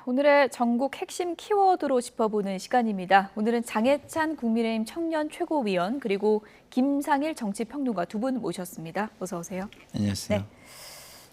오늘의 전국 핵심 키워드로 짚어보는 시간입니다. 오늘은 장해찬 국민의힘 청년 최고위원 그리고 김상일 정치평론가 두 분 모셨습니다. 어서 오세요. 안녕하세요. 네.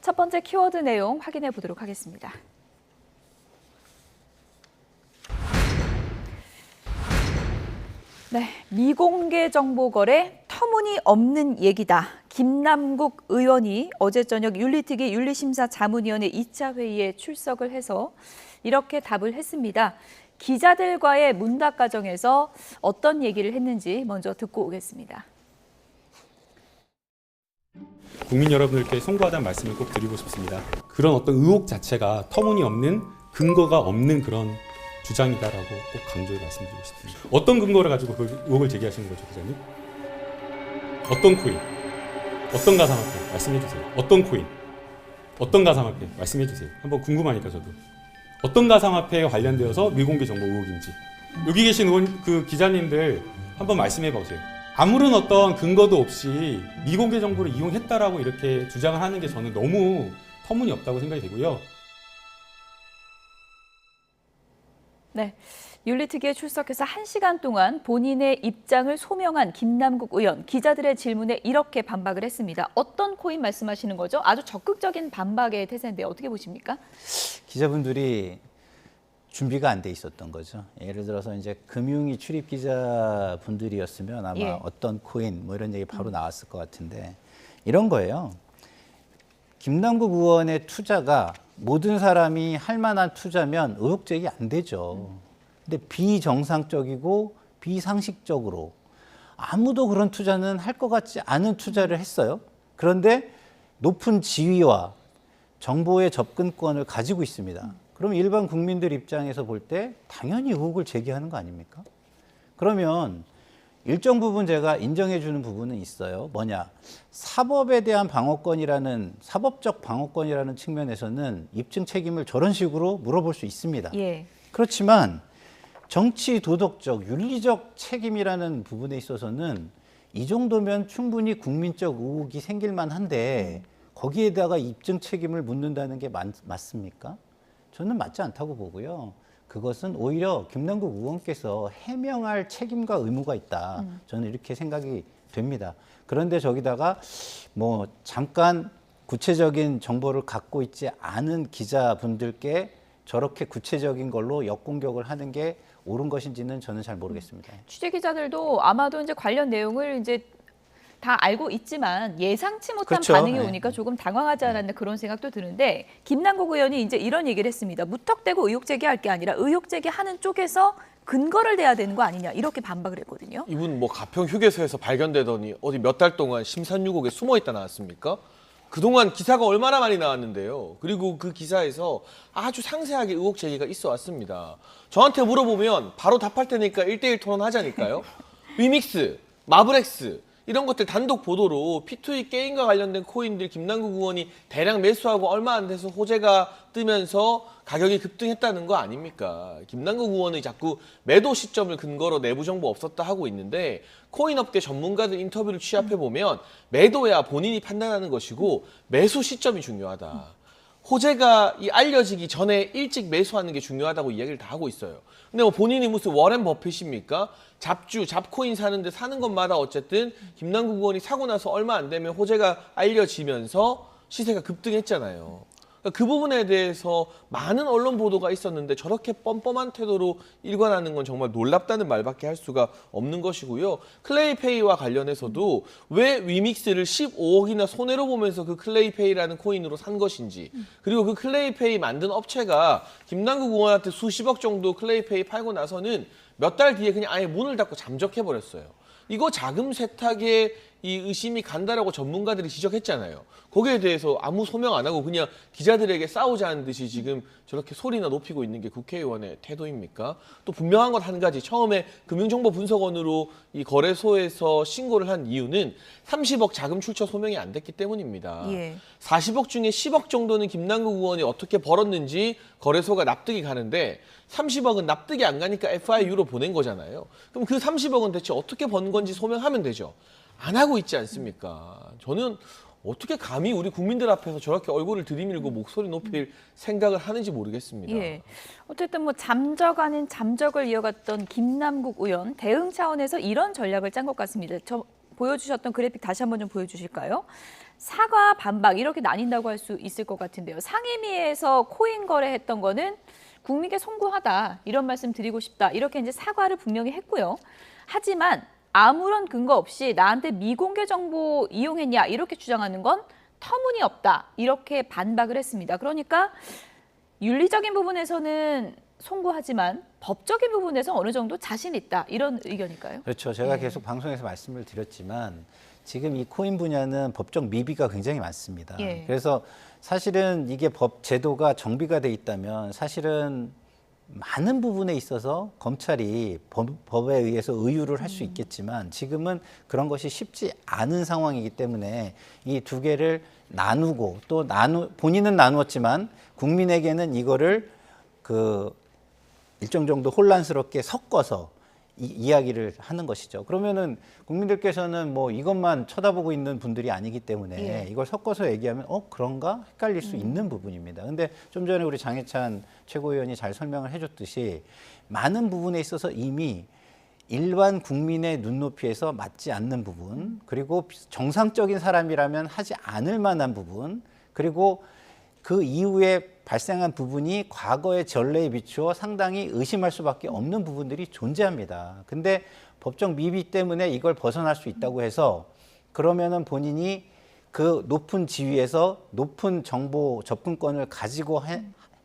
첫 번째 키워드 내용 확인해 보도록 하겠습니다. 네, 미공개 정보 거래 터무니없는 얘기다. 김남국 의원이 어제 저녁 윤리특위 윤리심사 자문위원회 2차 회의에 출석을 해서 이렇게 답을 했습니다. 기자들과의 문답 과정에서 어떤 얘기를 했는지 먼저 듣고 오겠습니다. 국민 여러분들께 송구하다는 말씀을 꼭 드리고 싶습니다. 그런 어떤 의혹 자체가 터무니없는 근거가 없는 그런 주장이다라고 꼭 강조해 말씀드리고 싶습니다. 어떤 근거를 가지고 그 의혹을 제기하시는 거죠, 기자님? 어떤 코인? 어떤 가상화폐? 말씀해 주세요. 어떤 코인? 어떤 가상화폐? 말씀해 주세요. 한번 궁금하니까 저도. 어떤 가상화폐에 관련되어서 미공개 정보 의혹인지. 여기 계신 그 기자님들 한번 말씀해 보세요. 아무런 어떤 근거도 없이 미공개 정보를 이용했다라고 이렇게 주장을 하는 게 저는 너무 터무니없다고 생각이 되고요. 네, 윤리특위에 출석해서 1시간 동안 본인의 입장을 소명한 김남국 의원, 기자들의 질문에 이렇게 반박을 했습니다. 어떤 코인 말씀하시는 거죠? 아주 적극적인 반박의 태세인데 어떻게 보십니까? 기자분들이 준비가 안 돼 있었던 거죠. 예를 들어서 이제 금융위 출입 기자분들이었으면 아마 어떤 코인 뭐 이런 얘기 바로 나왔을 것 같은데 이런 거예요. 김남국 의원의 투자가 모든 사람이 할 만한 투자면 의혹 제기 안 되죠. 근데 비정상적이고 비상식적으로 아무도 그런 투자는 할 것 같지 않은 투자를 했어요. 그런데 높은 지위와 정보의 접근권을 가지고 있습니다. 그럼 일반 국민들 입장에서 볼 때 당연히 의혹을 제기하는 거 아닙니까? 그러면 일정 부분 제가 인정해 주는 부분은 있어요. 뭐냐? 사법에 대한 방어권이라는 사법적 방어권이라는 측면에서는 입증 책임을 저런 식으로 물어볼 수 있습니다. 그렇지만 정치 도덕적 윤리적 책임이라는 부분에 있어서는 이 정도면 충분히 국민적 의혹이 생길 만한데 거기에다가 입증 책임을 묻는다는 게 맞습니까? 저는 맞지 않다고 보고요. 그것은 오히려 김남국 의원께서 해명할 책임과 의무가 있다. 저는 이렇게 생각이 됩니다. 그런데 저기다가 뭐 잠깐 구체적인 정보를 갖고 있지 않은 기자분들께 저렇게 구체적인 걸로 역공격을 하는 게 옳은 것인지는 저는 잘 모르겠습니다. 취재 기자들도 아마도 이제 관련 내용을 이제 다 알고 있지만 예상치 못한 반응이 오니까 조금 당황하지 않았나 그런 생각도 드는데 김남국 의원이 이제 이런 얘기를 했습니다. 무턱대고 의혹 제기할 게 아니라 의혹 제기하는 쪽에서 근거를 대야 되는 거 아니냐 이렇게 반박을 했거든요. 이분 뭐 가평 휴게소에서 발견되더니 어디 몇 달 동안 심산유곡에 숨어 있다 나왔습니까? 그동안 기사가 얼마나 많이 나왔는데요. 그리고 그 기사에서 아주 상세하게 의혹 제기가 있어 왔습니다. 저한테 물어보면 바로 답할 테니까 1대1 토론하자니까요. 위믹스, 마블엑스 이런 것들 단독 보도로 P2E 게임과 관련된 코인들 김남국 의원이 대량 매수하고 얼마 안 돼서 호재가 뜨면서 가격이 급등했다는 거 아닙니까? 김남국 의원이 자꾸 매도 시점을 근거로 내부 정보 없었다 하고 있는데 코인 업계 전문가들 인터뷰를 취합해 보면 매도야 본인이 판단하는 것이고 매수 시점이 중요하다. 호재가 알려지기 전에 일찍 매수하는 게 중요하다고 이야기를 다 하고 있어요. 근데 뭐 본인이 무슨 워렌 버핏입니까? 잡코인 사는데 사는 것마다 어쨌든 김남국 의원이 사고 나서 얼마 안 되면 호재가 알려지면서 시세가 급등했잖아요. 그 부분에 대해서 많은 언론 보도가 있었는데 저렇게 뻔뻔한 태도로 일관하는 건 정말 놀랍다는 말밖에 할 수가 없는 것이고요. 클레이페이와 관련해서도 왜 위믹스를 15억이나 손해로 보면서 그 클레이페이라는 코인으로 산 것인지 그리고 그 클레이페이 만든 업체가 김남국 의원한테 수십억 정도 클레이페이 팔고 나서는 몇 달 뒤에 그냥 아예 문을 닫고 잠적해버렸어요. 이거 자금 세탁에 이 의심이 간다라고 전문가들이 지적했잖아요. 거기에 대해서 아무 소명 안 하고 그냥 기자들에게 싸우자는 듯이 지금 저렇게 소리나 높이고 있는 게 국회의원의 태도입니까? 또 분명한 것 한 가지, 처음에 금융정보분석원으로 이 거래소에서 신고를 한 이유는 30억 자금 출처 소명이 안 됐기 때문입니다. 40억 중에 10억 정도는 김남국 의원이 어떻게 벌었는지 거래소가 납득이 가는데 30억은 납득이 안 가니까 FIU로 보낸 거잖아요. 그럼 그 30억은 대체 어떻게 번 건지 소명하면 되죠. 안 하고 있지 않습니까? 저는 어떻게 감히 우리 국민들 앞에서 저렇게 얼굴을 들이밀고 목소리 높일 생각을 하는지 모르겠습니다. 예. 어쨌든 뭐 잠적 아닌 잠적을 이어갔던 김남국 의원 대응 차원에서 이런 전략을 짠 것 같습니다. 저 보여주셨던 그래픽 다시 한번 좀 보여주실까요? 사과 반박 이렇게 나뉜다고 할 수 있을 것 같은데요. 상임위에서 코인 거래했던 거는 국민께 송구하다 이런 말씀 드리고 싶다 이렇게 이제 사과를 분명히 했고요. 하지만 아무런 근거 없이 나한테 미공개 정보 이용했냐 이렇게 주장하는 건 터무니없다 이렇게 반박을 했습니다. 그러니까 윤리적인 부분에서는 송구하지만 법적인 부분에서 어느 정도 자신 있다 이런 의견일까요? 그렇죠. 제가 계속 방송에서 말씀을 드렸지만 지금 이 코인 분야는 법적 미비가 굉장히 많습니다. 예. 그래서 사실은 이게 법 제도가 정비가 돼 있다면 사실은 많은 부분에 있어서 검찰이 법에 의해서 의유를 할 수 있겠지만 지금은 그런 것이 쉽지 않은 상황이기 때문에 이 두 개를 나누고 또 본인은 나누었지만 국민에게는 이거를 그 일정 정도 혼란스럽게 섞어서 이야기를 하는 것이죠. 그러면은 국민들께서는 뭐 이것만 쳐다보고 있는 분들이 아니기 때문에 예. 이걸 섞어서 얘기하면 그런가 헷갈릴 수 있는 부분입니다. 근데 좀 전에 우리 장해찬 최고위원이 잘 설명을 해줬듯이 많은 부분에 있어서 이미 일반 국민의 눈높이에서 맞지 않는 부분, 그리고 정상적인 사람이라면 하지 않을 만한 부분, 그리고 그 이후에 발생한 부분이 과거의 전례에 비추어 상당히 의심할 수밖에 없는 부분들이 존재합니다. 근데 법적 미비 때문에 이걸 벗어날 수 있다고 해서 그러면은 본인이 그 높은 지위에서 높은 정보 접근권을 가지고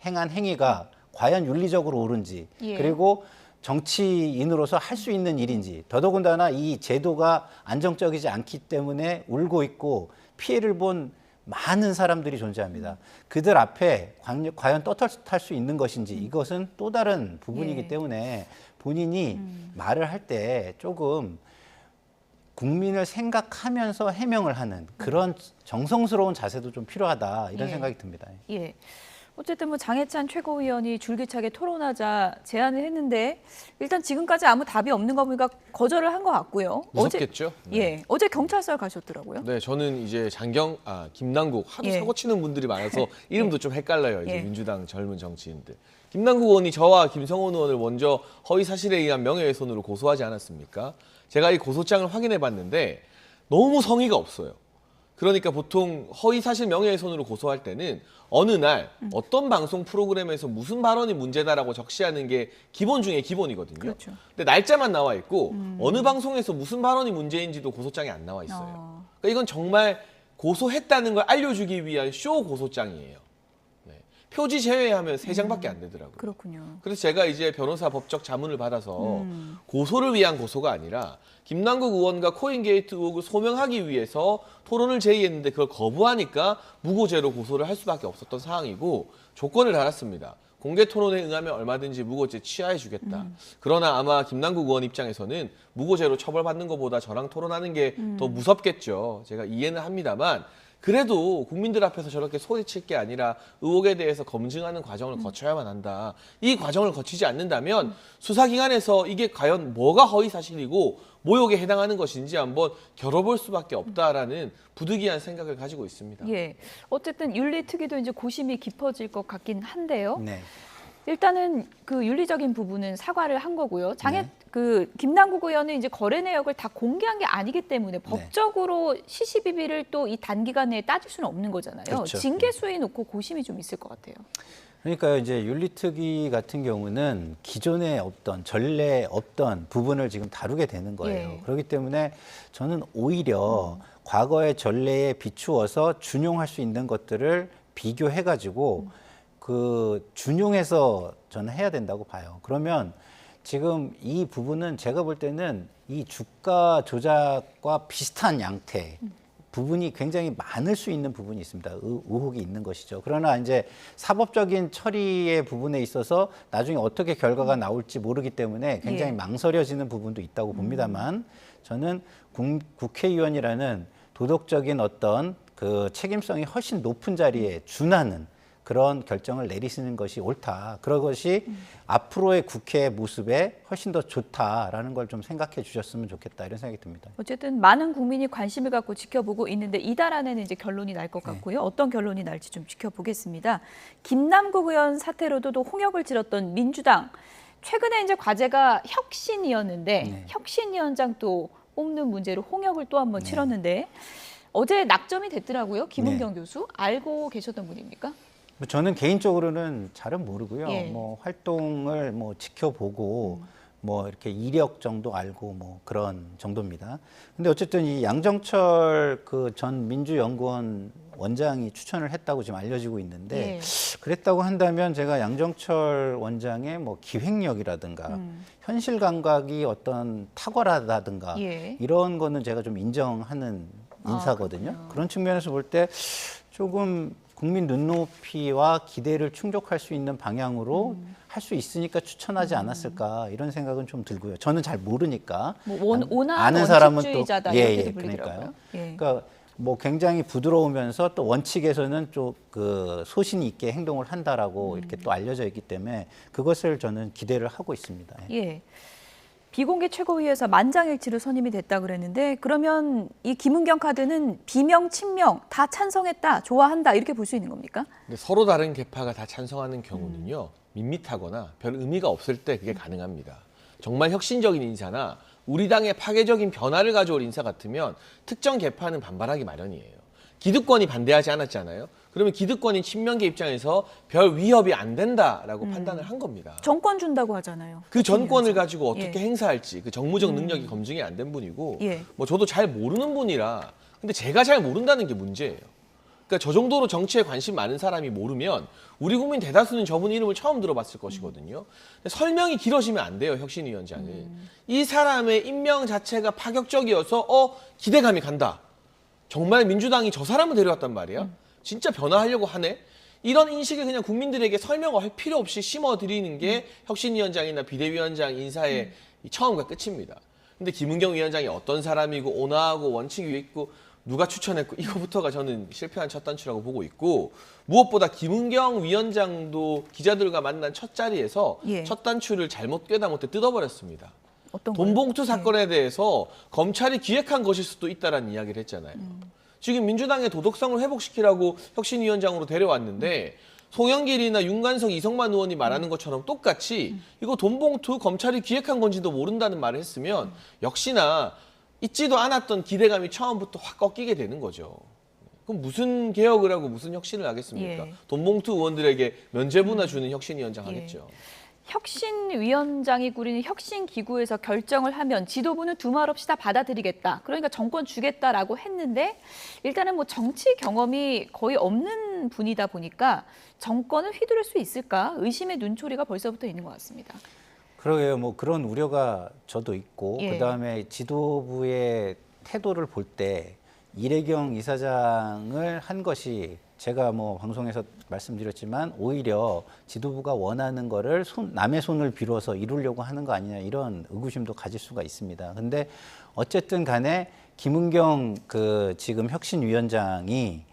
행한 행위가 과연 윤리적으로 옳은지, 예. 그리고 정치인으로서 할 수 있는 일인지, 더더군다나 이 제도가 안정적이지 않기 때문에 울고 있고 피해를 본 많은 사람들이 존재합니다. 그들 앞에 과연 떳떳할 수 있는 것인지 이것은 또 다른 부분이기 예. 때문에 본인이 말을 할 때 조금 국민을 생각하면서 해명을 하는 그런 정성스러운 자세도 좀 필요하다 이런 예. 생각이 듭니다. 예. 어쨌든 뭐 장해찬 최고위원이 줄기차게 토론하자 제안을 했는데 일단 지금까지 아무 답이 없는 거 보니까 거절을 한 것 같고요. 무섭겠죠? 어제, 어제 경찰서에 가셨더라고요. 네, 저는 이제 김남국 하도 예. 사고 치는 분들이 많아서 이름도 좀 헷갈려요. 이제 예. 민주당 젊은 정치인들. 김남국 의원이 저와 김성원 의원을 먼저 허위 사실에 의한 명예훼손으로 고소하지 않았습니까? 제가 이 고소장을 확인해 봤는데 너무 성의가 없어요. 그러니까 보통 허위 사실 명예훼손으로 고소할 때는 어느 날 어떤 방송 프로그램에서 무슨 발언이 문제다라고 적시하는 게 기본 중에 기본이거든요. 그렇죠. 근데 날짜만 나와 있고 어느 방송에서 무슨 발언이 문제인지도 고소장에 안 나와 있어요. 그러니까 이건 정말 고소했다는 걸 알려주기 위한 쇼 고소장이에요. 네. 표지 제외하면 3장밖에 안 되더라고요. 그렇군요. 그래서 제가 이제 변호사 법적 자문을 받아서 고소를 위한 고소가 아니라 김남국 의원과 코인게이트 의혹을 소명하기 위해서 토론을 제의했는데 그걸 거부하니까 무고죄로 고소를 할 수밖에 없었던 상황이고 조건을 달았습니다. 공개 토론에 응하면 얼마든지 무고죄 취하해 주겠다. 그러나 아마 김남국 의원 입장에서는 무고죄로 처벌받는 것보다 저랑 토론하는 게 더 무섭겠죠. 제가 이해는 합니다만 그래도 국민들 앞에서 저렇게 소리칠 게 아니라 의혹에 대해서 검증하는 과정을 거쳐야만 한다. 이 과정을 거치지 않는다면 수사기관에서 이게 과연 뭐가 허위사실이고 모욕에 해당하는 것인지 한번 겨뤄볼 수밖에 없다라는 부득이한 생각을 가지고 있습니다. 예. 어쨌든 윤리특위도 이제 고심이 깊어질 것 같긴 한데요. 네. 일단은 그 윤리적인 부분은 사과를 한 거고요. 네. 그 김남국 의원은 이제 거래 내역을 다 공개한 게 아니기 때문에 법적으로 시시비비를 또 이 단기간 내에 따질 수는 없는 거잖아요. 그렇죠. 징계 수위 놓고 고심이 좀 있을 것 같아요. 그러니까 이제 윤리특위 같은 경우는 기존에 없던 전례 없던 부분을 지금 다루게 되는 거예요. 예. 그렇기 때문에 저는 오히려 과거의 전례에 비추어서 준용할 수 있는 것들을 비교해가지고 그 준용해서 저는 해야 된다고 봐요. 그러면 지금 이 부분은 제가 볼 때는 이 주가 조작과 비슷한 양태 부분이 굉장히 많을 수 있는 부분이 있습니다. 의혹이 있는 것이죠. 그러나 이제 사법적인 처리의 부분에 있어서 나중에 어떻게 결과가 나올지 모르기 때문에 굉장히 예. 망설여지는 부분도 있다고 봅니다만 저는 국회의원이라는 도덕적인 어떤 그 책임성이 훨씬 높은 자리에 준하는 그런 결정을 내리시는 것이 옳다. 그런 것이 앞으로의 국회 모습에 훨씬 더 좋다라는 걸 좀 생각해 주셨으면 좋겠다 이런 생각이 듭니다. 어쨌든 많은 국민이 관심을 갖고 지켜보고 있는데 이달 안에는 이제 결론이 날 것 같고요. 어떤 결론이 날지 좀 지켜보겠습니다. 김남국 의원 사태로도 또 홍역을 치렀던 민주당. 최근에 이제 과제가 혁신이었는데 혁신위원장 또 뽑는 문제로 홍역을 또 한 번 치렀는데 어제 낙점이 됐더라고요. 김은경 교수 알고 계셨던 분입니까? 저는 개인적으로는 잘은 모르고요. 예. 뭐 활동을 뭐 지켜보고 뭐 이렇게 이력 정도 알고 뭐 그런 정도입니다. 근데 어쨌든 이 양정철 그 전 민주연구원 원장이 추천을 했다고 지금 알려지고 있는데 예. 그랬다고 한다면 제가 양정철 원장의 뭐 기획력이라든가 현실 감각이 어떤 탁월하다든가 예. 이런 거는 제가 좀 인정하는 인사거든요. 그렇군요. 그런 측면에서 볼 때 조금 국민 눈높이와 기대를 충족할 수 있는 방향으로 할 수 있으니까 추천하지 않았을까 이런 생각은 좀 들고요. 저는 잘 모르니까 뭐 온화한 아는 사람은 또 원칙주의자다 이렇게도 불리더라고요. 예. 그러니까 뭐 굉장히 부드러우면서 또 원칙에서는 좀 그 소신 있게 행동을 한다라고 이렇게 또 알려져 있기 때문에 그것을 저는 기대를 하고 있습니다. 예. 비공개 최고위에서 만장일치로 선임이 됐다 그랬는데 그러면 이 김은경 카드는 비명, 친명 다 찬성했다, 좋아한다 이렇게 볼 수 있는 겁니까? 근데 서로 다른 계파가 다 찬성하는 경우는요. 밋밋하거나 별 의미가 없을 때 그게 가능합니다. 정말 혁신적인 인사나 우리 당의 파괴적인 변화를 가져올 인사 같으면 특정 계파는 반발하기 마련이에요. 기득권이 반대하지 않았잖아요. 그러면 기득권인 친명계 입장에서 별 위협이 안 된다라고 판단을 한 겁니다. 정권 준다고 하잖아요. 그 전권을 가지고 어떻게 예. 행사할지 그 정무적 능력이 검증이 안 된 분이고 예. 뭐 저도 잘 모르는 분이라 근데 제가 잘 모른다는 게 문제예요. 그러니까 저 정도로 정치에 관심 많은 사람이 모르면 우리 국민 대다수는 저분 이름을 처음 들어봤을 것이거든요. 근데 설명이 길어지면 안 돼요, 혁신위원장은. 이 사람의 임명 자체가 파격적이어서 기대감이 간다. 정말 민주당이 저 사람을 데려왔단 말이야. 진짜 변화하려고 하네. 이런 인식을 그냥 국민들에게 설명할 필요 없이 심어드리는 게 혁신위원장이나 비대위원장 인사의 처음과 끝입니다. 근데 김은경 위원장이 어떤 사람이고 온화하고 원칙이 있고 누가 추천했고 이거부터가 저는 실패한 첫 단추라고 보고 있고 무엇보다 김은경 위원장도 기자들과 만난 첫 자리에서 예. 첫 단추를 잘못 꿰다 못해 뜯어버렸습니다. 어떤 돈봉투 거요? 사건에 대해서 검찰이 기획한 것일 수도 있다라는 이야기를 했잖아요. 지금 민주당의 도덕성을 회복시키라고 혁신위원장으로 데려왔는데 송영길이나 윤관석, 이성만 의원이 말하는 것처럼 똑같이 이거 돈봉투 검찰이 기획한 건지도 모른다는 말을 했으면 역시나 있지도 않았던 기대감이 처음부터 확 꺾이게 되는 거죠. 그럼 무슨 개혁을 하고 무슨 혁신을 하겠습니까? 예. 돈봉투 의원들에게 면죄부나 주는 혁신위원장 하겠죠. 혁신위원장이 꾸리는 혁신기구에서 결정을 하면 지도부는 두말 없이 다 받아들이겠다. 그러니까 정권 주겠다라고 했는데 일단은 뭐 정치 경험이 거의 없는 분이다 보니까 정권을 휘두를 수 있을까? 의심의 눈초리가 벌써부터 있는 것 같습니다. 그러게요. 뭐 그런 우려가 저도 있고 예. 그다음에 지도부의 태도를 볼 때 이래경 이사장을 한 것이 제가 뭐 방송에서 말씀드렸지만 오히려 지도부가 원하는 거를 남의 손을 빌어서 이루려고 하는 거 아니냐 이런 의구심도 가질 수가 있습니다. 근데 어쨌든 간에 김은경 그 지금 혁신위원장이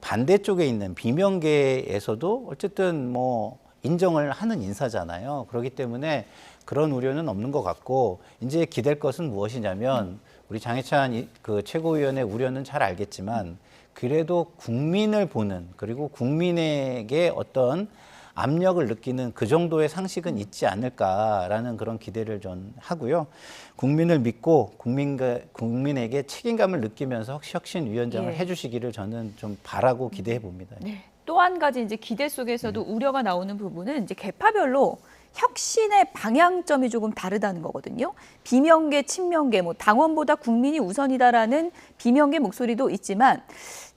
반대쪽에 있는 비명계에서도 어쨌든 뭐 인정을 하는 인사잖아요. 그렇기 때문에 그런 우려는 없는 것 같고 이제 기댈 것은 무엇이냐면 우리 장해찬 그 최고위원의 우려는 잘 알겠지만 그래도 국민을 보는 그리고 국민에게 어떤 압력을 느끼는 그 정도의 상식은 있지 않을까라는 그런 기대를 좀 하고요. 국민을 믿고 국민에게 책임감을 느끼면서 혁신위원장을 예. 해주시기를 저는 좀 바라고 기대해 봅니다. 네. 또 한 가지 이제 기대 속에서도 우려가 나오는 부분은 이제 계파별로 혁신의 방향점이 조금 다르다는 거거든요. 비명계, 친명계, 뭐 당원보다 국민이 우선이다라는 비명계 목소리도 있지만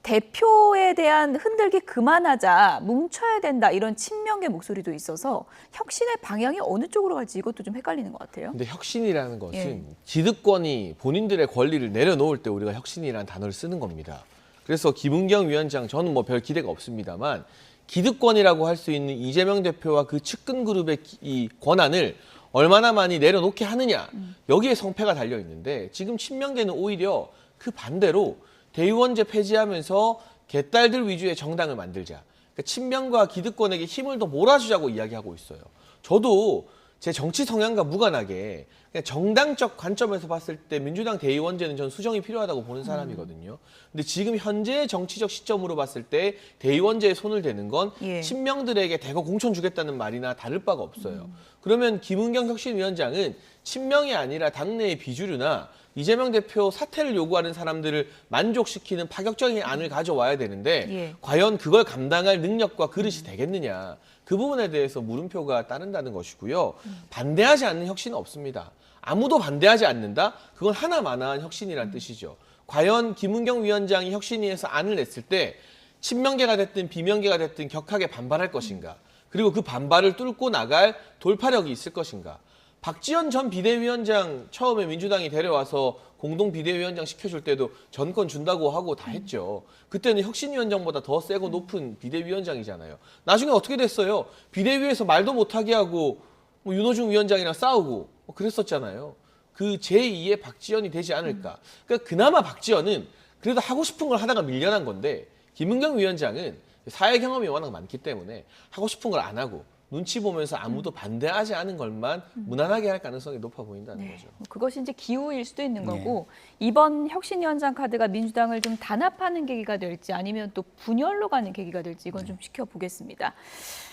대표에 대한 흔들기 그만하자, 뭉쳐야 된다 이런 친명계 목소리도 있어서 혁신의 방향이 어느 쪽으로 갈지 이것도 좀 헷갈리는 것 같아요. 근데 혁신이라는 것은 예. 기득권이 본인들의 권리를 내려놓을 때 우리가 혁신이라는 단어를 쓰는 겁니다. 그래서 김은경 위원장 저는 뭐 별 기대가 없습니다만 기득권이라고 할 수 있는 이재명 대표와 그 측근 그룹의 이 권한을 얼마나 많이 내려놓게 하느냐 여기에 성패가 달려 있는데 지금 친명계는 오히려 그 반대로 대의원제 폐지하면서 개딸들 위주의 정당을 만들자. 그러니까 친명과 기득권에게 힘을 더 몰아주자고 이야기하고 있어요. 저도 제 정치 성향과 무관하게 그냥 정당적 관점에서 봤을 때 민주당 대의원제는 전 수정이 필요하다고 보는 사람이거든요. 근데 지금 현재 정치적 시점으로 봤을 때 대의원제에 손을 대는 건 예. 친명들에게 대거 공천 주겠다는 말이나 다를 바가 없어요. 그러면 김은경 혁신위원장은 친명이 아니라 당내의 비주류나 이재명 대표 사퇴를 요구하는 사람들을 만족시키는 파격적인 안을 가져와야 되는데 예. 과연 그걸 감당할 능력과 그릇이 되겠느냐. 그 부분에 대해서 물음표가 따른다는 것이고요. 반대하지 않는 혁신은 없습니다. 아무도 반대하지 않는다? 그건 하나만한 혁신이란 뜻이죠. 과연 김은경 위원장이 혁신위에서 안을 냈을 때 친명계가 됐든 비명계가 됐든 격하게 반발할 것인가? 그리고 그 반발을 뚫고 나갈 돌파력이 있을 것인가? 박지원 전 비대위원장 처음에 민주당이 데려와서 공동 비대위원장 시켜줄 때도 전권 준다고 하고 다 했죠. 그때는 혁신위원장보다 더 세고 높은 비대위원장이잖아요. 나중에 어떻게 됐어요? 비대위에서 말도 못하게 하고 뭐 윤호중 위원장이랑 싸우고 뭐 그랬었잖아요. 그 제2의 박지원이 되지 않을까. 그러니까 그나마 박지원은 그래도 하고 싶은 걸 하다가 밀려난 건데 김은경 위원장은 사회 경험이 워낙 많기 때문에 하고 싶은 걸 안 하고 눈치 보면서 아무도 반대하지 않은 것만 무난하게 할 가능성이 높아 보인다는 네. 거죠. 그것이 이제 기우일 수도 있는 거고 이번 혁신위원장 카드가 민주당을 좀 단합하는 계기가 될지 아니면 또 분열로 가는 계기가 될지 이건 좀 지켜보겠습니다.